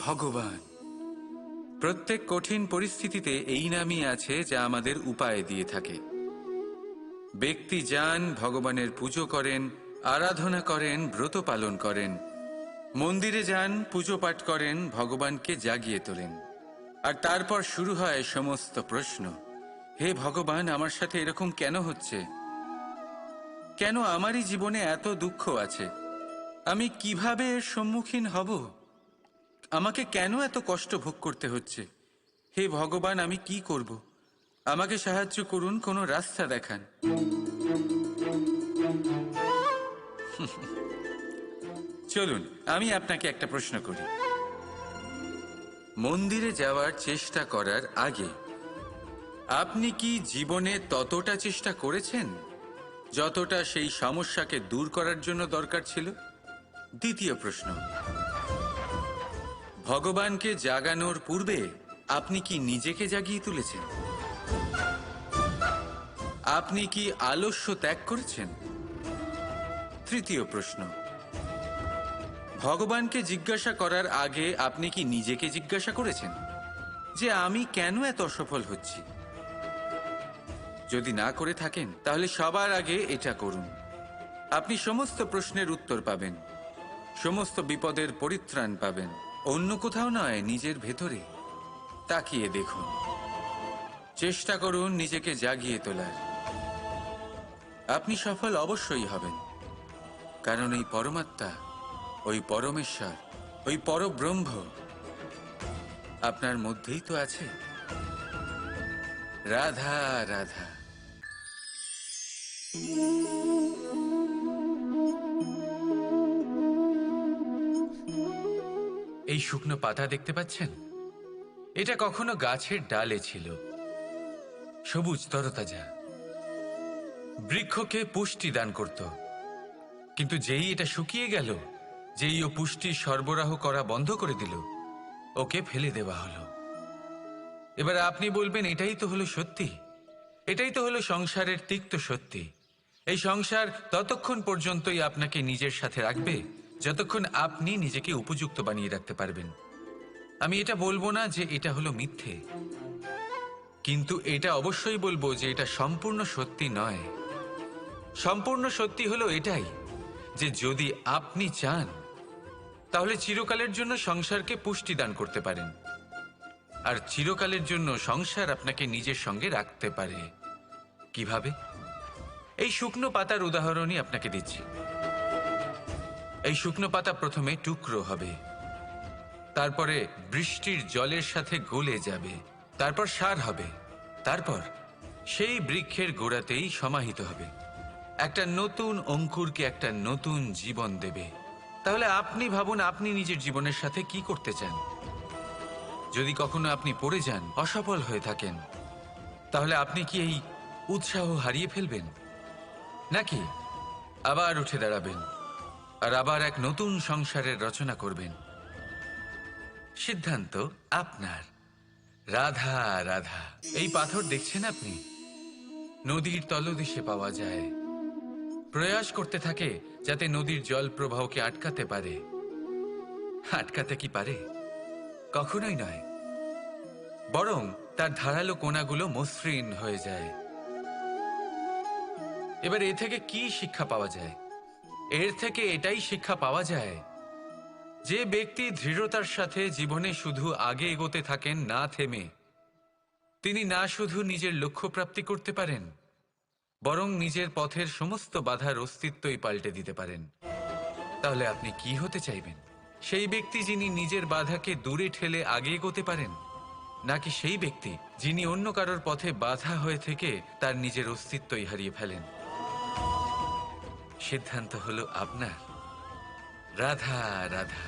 ভগবান। প্রত্যেক কঠিন পরিস্থিতিতে এই নামই আছে যা আমাদের উপায় দিয়ে থাকে। ব্যক্তি যান, ভগবানের পুজো করেন, আরাধনা করেন, ব্রত পালন করেন, মন্দিরে যান, পুজো পাঠ করেন, ভগবানকে জাগিয়ে তোলেন। আর তারপর শুরু হয় সমস্ত প্রশ্ন। হে ভগবান, আমার সাথে এরকম কেন হচ্ছে? কেন আমারই জীবনে এত দুঃখ আছে? আমি কিভাবে এর সম্মুখীন হব? আমাকে কেন এত কষ্ট ভোগ করতে হচ্ছে? হে ভগবান, আমি কি করব? আমাকে সাহায্য করুন, কোনো রাস্তা দেখান। চলুন আমি আপনাকে একটা প্রশ্ন করি। মন্দিরে যাওয়ার চেষ্টা করার আগে আপনি কি জীবনে ততটা চেষ্টা করেছেন যতটা সেই সমস্যাকে দূর করার জন্য দরকার ছিল? দ্বিতীয় প্রশ্ন, ভগবানকে জাগানোর পূর্বে আপনি কি নিজেকে জাগিয়ে তুলেছেন? আপনি কি আলস্য ত্যাগ করেছেন? তৃতীয় প্রশ্ন, ভগবানকে জিজ্ঞাসা করার আগে আপনি কি নিজেকে জিজ্ঞাসা করেছেন যে আমি কেন এত অসফল হচ্ছি? যদি না করে থাকেন তাহলে সবার আগে এটা করুন। আপনি সমস্ত প্রশ্নের উত্তর পাবেন, সমস্ত বিপদের পরিত্রাণ পাবেন। অন্য কোথাও নয়, নিজের ভেতরে তাকিয়ে দেখুন। চেষ্টা করুন নিজেকে জাগিয়ে তোলার। আপনি সফল অবশ্যই হবেন, কারণ এই পরমাত্মা, ওই পরমেশ্বর, ওই পরব্রহ্ম আপনার মধ্যেই তো আছে। রাধা রাধা। এই শুকনো পাতা দেখতে পাচ্ছেন? এটা কখনো গাছের ডালে ছিল, সবুজ তরতাজা, বৃক্ষকে পুষ্টি দান করত। কিন্তু যেই এটা শুকিয়ে গেল, যেই ও পুষ্টি সরবরাহ করা বন্ধ করে দিল, ওকে ফেলে দেওয়া হলো। এবার আপনি বলবেন, এটাই তো হলো সত্যি, এটাই তো হলো সংসারের তিক্ত সত্যি। এই সংসার ততক্ষণ পর্যন্তই আপনাকে নিজের সাথে রাখবে যতক্ষণ আপনি নিজেকে উপযুক্ত বানিয়ে রাখতে পারবেন। আমি এটা বলবো না যে এটা হলো মিথ্যে, কিন্তু এটা অবশ্যই বলবো যে এটা সম্পূর্ণ সত্যি নয়। সম্পূর্ণ সত্যি হলো এটাই যে যদি আপনি চান তাহলে চিরকালের জন্য সংসারকে পুষ্টি দান করতে পারেন, আর চিরকালের জন্য সংসার আপনাকে নিজের সঙ্গে রাখতে পারে। কিভাবে? এই শুকনো পাতার উদাহরণই আপনাকে দিচ্ছি। এই শুকনো পাতা প্রথমে টুকরো হবে, তারপরে বৃষ্টির জলের সাথে গলে যাবে, তারপর সার হবে, তারপর সেই বৃক্ষের গোড়াতেই সমাহিত হবে, একটা নতুন অঙ্কুরকে একটা নতুন জীবন দেবে। তাহলে আপনি ভাবুন, আপনি নিজের জীবনের সাথে কি করতে চান? যদি কখনো আপনি পড়ে যান, অসফল হয়ে থাকেন, তাহলে আপনি কি এই উৎসাহ হারিয়ে ফেলবেন, নাকি আবার উঠে দাঁড়াবেন আর আবার এক নতুন সংসারের রচনা করবেন? সিদ্ধান্ত আপনার। রাধা রাধা। এই পাথর দেখছেন আপনি, নদীর তলদেশে পাওয়া যায়। প্রয়াস করতে থাকে যাতে নদীর জল প্রবাহকে আটকাতে পারে। আটকাতে কি পারে? কখনোই নয়, বরং তার ধারালো কোণাগুলো মসৃণ হয়ে যায়। এবার এ থেকে কি শিক্ষা পাওয়া যায়? এর থেকে এটাই শিক্ষা পাওয়া যায় যে ব্যক্তি দৃঢ়তার সাথে জীবনে শুধু আগে এগোতে থাকেন না থেমে, তিনি না শুধু নিজের লক্ষ্য প্রাপ্তি করতে পারেন, বরং নিজের পথের সমস্ত বাধার অস্তিত্বই পাল্টে দিতে পারেন। তাহলে আপনি কি হতে চাইবেন? সেই ব্যক্তি যিনি নিজের বাধাকে দূরে ঠেলে আগে এগোতে পারেন, নাকি সেই ব্যক্তি যিনি অন্য কারোর পথে বাধা হয়ে থেকে তার নিজের অস্তিত্বই হারিয়ে ফেলেন? সিদ্ধান্ত হলো আপনার। রাধা রাধা।